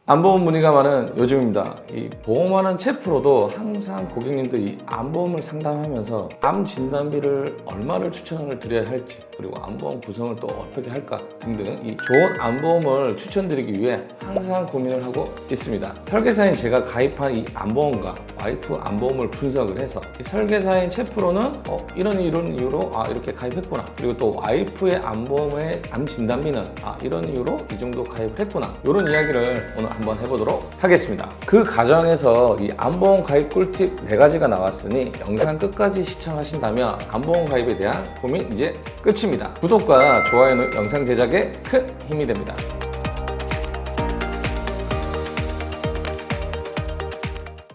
암보험 문의가 많은 요즘입니다. 이 보험하는 채프로도 항상 고객님들 이 암보험을 상담하면서 암 진단비를 얼마를 추천을 드려야 할지, 그리고 암보험 구성을 또 어떻게 할까 등등 이 좋은 암보험을 추천드리기 위해 항상 고민을 하고 있습니다. 설계사인 제가 가입한 이 암보험과 와이프 암보험을 분석을 해서 이 설계사인 채프로는 이런 이유로 이렇게 가입했구나, 그리고 또 와이프의 암보험의 암 진단비는 이런 이유로 이 정도 가입을 했구나, 이런 이야기를 오늘 한번 해보도록 하겠습니다. 그 과정에서 이 암보험 가입 꿀팁 4가지가 나왔으니 영상 끝까지 시청하신다면 암보험 가입에 대한 고민 이제 끝입니다. 구독과 좋아요는 영상 제작에 큰 힘이 됩니다.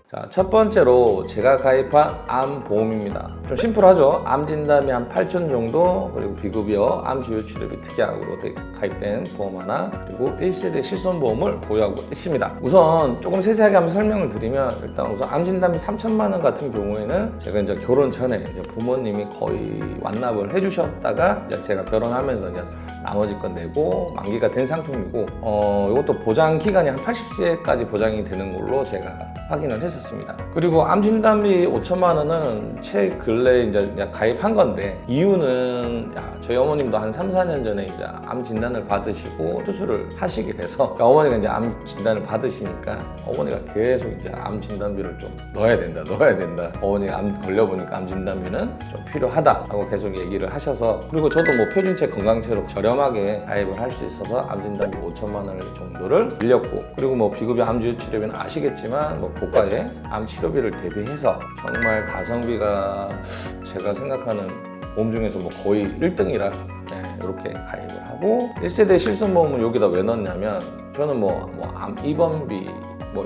자, 첫 번째로 제가 가입한 암보험입니다. 좀 심플하죠? 암 진단비 한 8천 정도, 그리고 비급여 암 주요 치료비 특약으로 가입된 보험 하나, 그리고 1세대 실손보험을 보유하고 있습니다. 우선 조금 세세하게 한번 설명을 드리면, 일단 우선 암 진단비 3천만 원 같은 경우에는 제가 이제 결혼 전에 이제 부모님이 거의 완납을 해주셨다가 이제 제가 결혼하면서 이제 나머지 건 내고 만기가 된 상품이고, 이것도 보장 기간이 한 80세까지 보장이 되는 걸로 제가 확인을 했었습니다. 그리고 암 진단비 5천만 원은 최근래 이제 가입한 건데, 이유는 저희 어머님도 한 3, 4년 전에 이제 암 진단을 받으시고 수술을 하시게 돼서, 그러니까 어머니가 이제 암 진단을 받으시니까 어머니가 계속 이제 암 진단비를 좀 넣어야 된다. 어머니가 암 걸려보니까 암 진단비는 좀 필요하다라고 계속 얘기를 하셔서, 그리고 저도 뭐 표준체 건강체로 저렴하게 가입을 할 수 있어서 암 진단비 5천만 원 정도를 빌렸고, 그리고 뭐 비급여 암 주요 치료비는 아시겠지만 뭐 고가의 암 치료비를 대비해서 정말 가성비가 제가 생각하는 보험 중에서 뭐 거의 1등이라 이렇게 가입을 하고, 1세대 실손보험은 여기다 왜 넣냐면, 저는 암 입원비,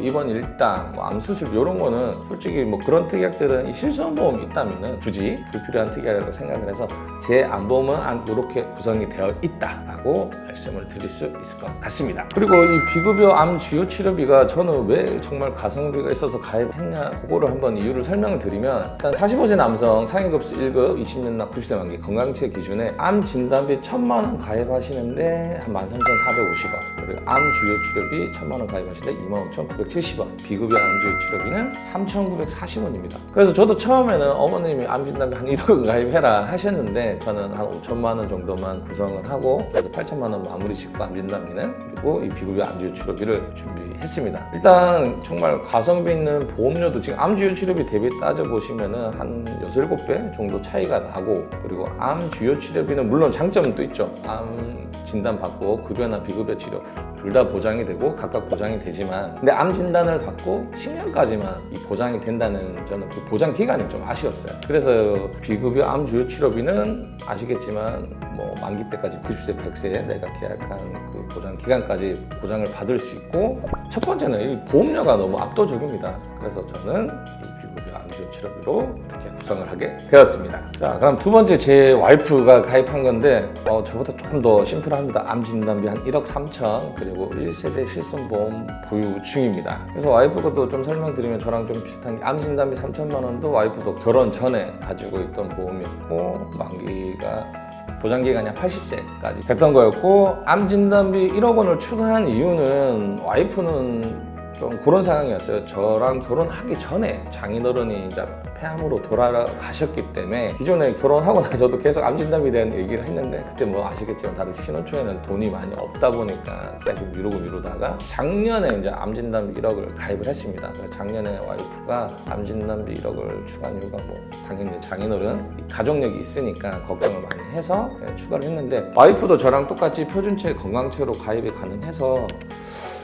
입원 일당, 암 수술 이런 거는 솔직히 그런 특약들은 이 실손보험이 있다면은 굳이 불필요한 특약이라고 생각을 해서 제 암보험은 이렇게 구성이 되어 있다라고 말씀을 드릴 수 있을 것 같습니다. 그리고 이 비급여 암 주요 치료비가 저는 왜 정말 가성비가 있어서 가입했냐, 그거를 한번 이유를 설명을 드리면, 일단 45세 남성 상해급수 1급 20년 납 90세 만기 건강체 기준에 암 진단비 1,000만 원 가입하시는데 한 13,450원, 그리고 암 주요 치료비 1,000만 원 가입하시는데 25,970원, 비급여 암 주요 치료비는 3,940원입니다. 그래서 저도 처음에는 어머님이 암 진단비 한 1억 가입해라 하셨는데, 저는 한 5천만 원 정도만 구성을 하고, 그래서 8천만 원 마무리 짓고 암 진단비는, 그리고 이 비급여 암 주요 치료비를 준비했습니다. 일단 정말 가성비 있는 보험료도 지금 암 주요 치료비 대비 따져보시면은 한 6, 7배 정도 차이가 나고, 그리고 암 주요 치료비는 물론 장점은 또 있죠. 암 진단 받고 급여나 비급여 치료 둘 다 보장이 되고 각각 보장이 되지만, 근데 암 진단을 받고 10년까지만 이 보장이 된다는, 저는 그 보장 기간이 좀 아쉬웠어요. 그래서 비급여 암 주요 치료비는 아시겠지만 만기 때까지 90세, 100세 내가 계약한 그 보장 기간까지 보장을 받을 수 있고, 첫 번째는 이 보험료가 너무 압도적입니다. 그래서 저는 비급여 암 주요 치료비로 이렇게 구성을 하게 되었습니다. 자, 그럼 두 번째, 제 와이프가 가입한 건데 저보다 조금 더 심플합니다. 암 진단비 한 1억 3천, 그리고 1세대 실손보험 보유 중입니다. 그래서 와이프 것도 좀 설명드리면, 저랑 좀 비슷한 게, 암 진단비 3천만 원도 와이프도 결혼 전에 가지고 있던 보험이었고, 만기가 보장기간이 80세까지 됐던 거였고, 암 진단비 1억 원을 추가한 이유는, 와이프는 좀 그런 상황이었어요. 저랑 결혼하기 전에 장인어른이 이제 폐암으로 돌아가셨기 때문에, 기존에 결혼하고 나서도 계속 암 진단비에 대한 얘기를 했는데, 그때 아시겠지만 다들 신혼초에는 돈이 많이 없다 보니까 계속 미루다가 작년에 이제 암 진단비 1억을 가입을 했습니다. 그래서 작년에 와이프가 암 진단비 1억을 추가한 이유가 당연히 이제 장인어른 가족력이 있으니까 걱정을 많이 해서 추가를 했는데, 와이프도 저랑 똑같이 표준체 건강체로 가입이 가능해서,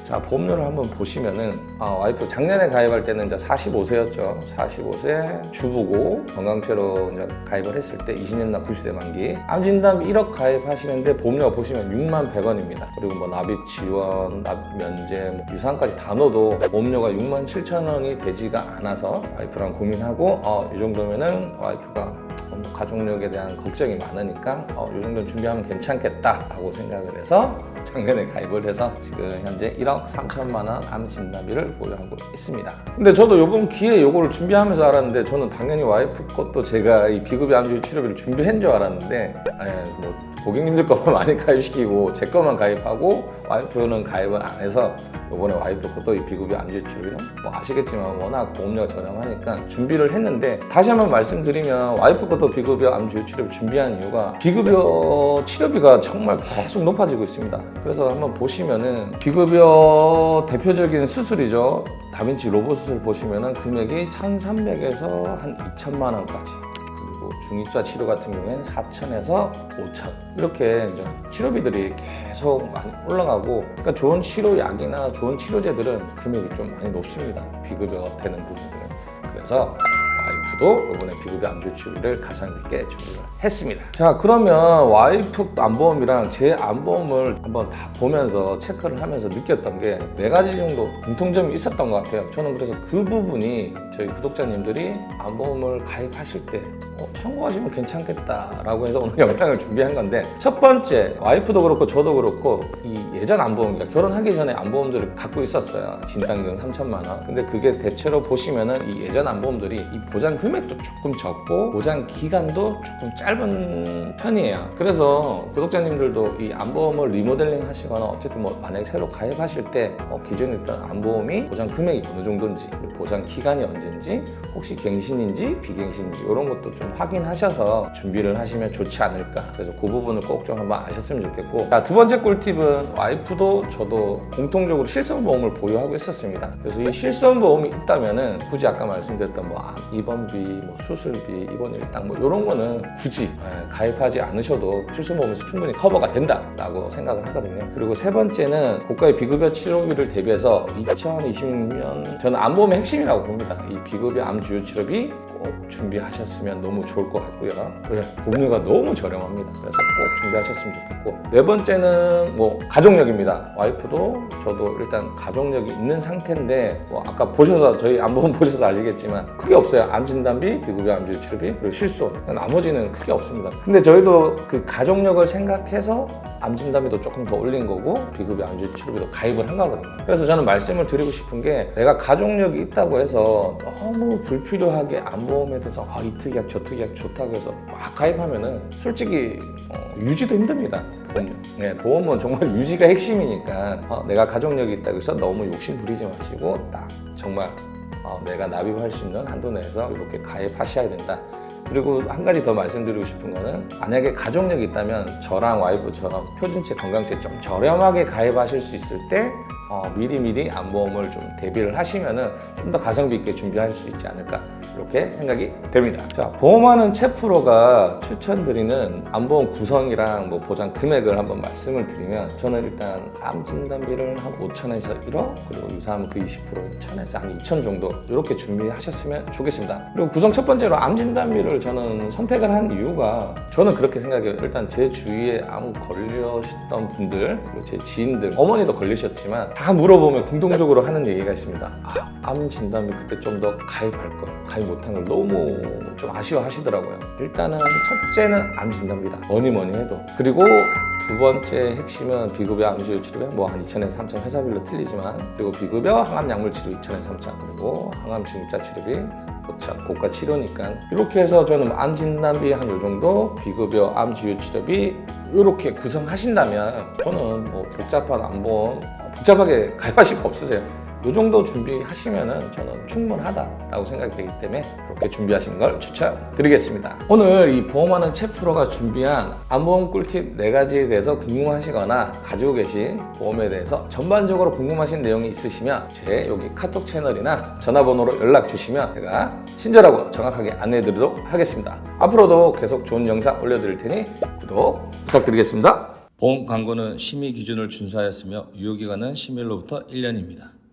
자, 보험료를 한번 보시면은, 와이프 작년에 가입할 때는 이제 45세였죠. 45세 주부고 건강체로 이제 가입을 했을 때 20년 납 90세 만기, 암 진단비 1억 가입하시는데 보험료가 보시면 6만 100원입니다. 그리고 납입 지원, 납입 면제, 유산까지 다 넣어도 보험료가 6만 7천 원이 되지가 않아서 와이프랑 고민하고, 이 정도면은 와이프가 가족력에 대한 걱정이 많으니까 이 정도는 준비하면 괜찮겠다라고 생각을 해서 작년에 가입을 해서 지금 현재 1억 3천만 원 암 진단비를 보유하고 있습니다. 근데 저도 이번 기회에 이거를 준비하면서 알았는데, 저는 당연히 와이프 것도 제가 이 비급여 암 주요 치료비를 준비한 줄 알았는데, 고객님들 것만 많이 가입시키고 제 것만 가입하고 와이프는 가입을 안 해서 이번에 와이프 것도 이 비급여 암지유 치료비는 뭐 아시겠지만 워낙 보험료가 저렴하니까 준비를 했는데, 다시 한번 말씀드리면 와이프 것도 비급여 암지유 치료비 준비한 이유가 비급여 치료비가 정말 계속 높아지고 있습니다. 그래서 한번 보시면은 비급여 대표적인 수술이죠. 다빈치 로봇 수술 보시면은 금액이 1,300에서 한 2천만 원까지, 그리고 중입자 치료 같은 경우에는 4천에서 5천, 이렇게 이제 치료비들이 계속 많이 올라가고, 그러니까 좋은 치료약이나 좋은 치료제들은 금액이 좀 많이 높습니다. 비급여 되는 부분들은. 그래서 와이프도 이번에 비급여 암지유 치료비를 가성비 있게 준비를 했습니다. 자, 그러면 와이프 암보험이랑 제 암보험을 한번 다 보면서 체크를 하면서 느꼈던 게 4가지 정도 공통점이 있었던 것 같아요. 저는 그래서 그 부분이 저희 구독자님들이 암보험을 가입하실 때 참고하시면 괜찮겠다라고 해서 오늘 영상을 준비한 건데, 첫 번째, 와이프도 그렇고 저도 그렇고 이 예전 암보험, 그러니까 결혼하기 전에 암보험들을 갖고 있었어요. 진단금 3천만 원. 근데 그게 대체로 보시면은 이 예전 암보험들이 이 보장 금액도 조금 적고 보장 기간도 조금 짧은 편이에요. 그래서 구독자님들도 이 암보험을 리모델링 하시거나 어쨌든 뭐 만약에 새로 가입하실 때 기존에 있던 암보험이 보장 금액이 어느 정도인지, 보장 기간이 언제인지, 혹시 갱신인지 비갱신인지 이런 것도 좀 확인하셔서 준비를 하시면 좋지 않을까. 그래서 그 부분을 꼭 좀 한번 아셨으면 좋겠고, 자, 두 번째 꿀팁은 와이프도 저도 공통적으로 실손보험을 보유하고 있었습니다. 그래서 이 실손보험이 있다면은 굳이 아까 말씀드렸던 뭐 입원비, 뭐 수술비, 입원 일당 뭐 이런 거는 굳이 가입하지 않으셔도 실손보험에서 충분히 커버가 된다라고 생각을 하거든요. 그리고 세 번째는 고가의 비급여 치료비를 대비해서 2026년 저는 암보험의 핵심이라고 봅니다. 이 비급여 암지유 치료비 꼭 준비하셨으면 너무 좋을 것 같고요. 왜? 보험료가 너무 저렴합니다. 그래서 꼭 준비하셨으면 좋겠고, 네 번째는 뭐 가족력입니다. 와이프도 저도 일단 가족력이 있는 상태인데 뭐 아까 보셔서 저희 암보험 보셔서 아시겠지만 크게 없어요. 암진단비, 비급여 암지유 치료비, 그리고 실손, 나머지는 크게 없습니다. 근데 저희도 그 가족력을 생각해서 암진단비도 조금 더 올린 거고 비급여 암지유 치료비도 가입을 한 거거든요. 그래서 저는 말씀을 드리고 싶은 게, 내가 가족력이 있다고 해서 너무 불필요하게 암보험에 대해서 이 특약 저 특약 좋다고 해서 막 가입하면은 솔직히 유지도 힘듭니다. 보험은 정말 유지가 핵심이니까 내가 가족력이 있다고 해서 너무 욕심 부리지 마시고 딱 정말 내가 납입할 수 있는 한도 내에서 이렇게 가입하셔야 된다. 그리고 한 가지 더 말씀드리고 싶은 거는, 만약에 가족력이 있다면 저랑 와이프처럼 표준체 건강체 좀 저렴하게 가입하실 수 있을 때 미리미리 암보험을 좀 대비를 하시면은 좀 더 가성비 있게 준비할 수 있지 않을까, 이렇게 생각이 됩니다. 자, 보험하는 최프로가 추천드리는 암보험 구성이랑 뭐 보장 금액을 한번 말씀을 드리면, 저는 일단 암 진단비를 한 5천에서 1억, 그리고 유사하면 그 20% 1천에서 한 2천 정도 이렇게 준비하셨으면 좋겠습니다. 그리고 구성 첫 번째로 암 진단비를 저는 선택을 한 이유가, 저는 그렇게 생각해요. 일단 제 주위에 암 걸리셨던 분들, 그리고 제 지인들, 어머니도 걸리셨지만 다 물어보면 공통적으로 하는 얘기가 있습니다. 암 진단비 그때 좀 더 가입할 걸, 가입 못한 걸 너무 좀 아쉬워하시더라고요. 일단은 첫째는 암 진단비다, 뭐니 해도. 그리고 두 번째 핵심은 비급여 암지유 치료비 뭐 한 2천에서 3천, 회사별로 틀리지만, 그리고 비급여 항암 약물 치료 2천에서 3천, 그리고 항암 중입자 치료비 5천, 고가 치료니까 이렇게 해서 저는 암 진단비 한 요 정도, 비급여 암지유 치료비 이렇게 구성하신다면 저는 뭐 복잡한 암보험 복잡하게 가입하실 거 없으세요. 이 정도 준비하시면은 저는 충분하다라고 생각이 되기 때문에 이렇게 준비하시는 걸 추천드리겠습니다. 오늘 이 보험하는 최프로가 준비한 암보험 꿀팁 4가지에 대해서 궁금하시거나 가지고 계신 보험에 대해서 전반적으로 궁금하신 내용이 있으시면 제 여기 카톡 채널이나 전화번호로 연락 주시면 제가 친절하고 정확하게 안내해 드리도록 하겠습니다. 앞으로도 계속 좋은 영상 올려드릴 테니 구독 부탁드리겠습니다. 보험 광고는 심의 기준을 준수하였으며 유효기간은 심의일로부터 1년입니다.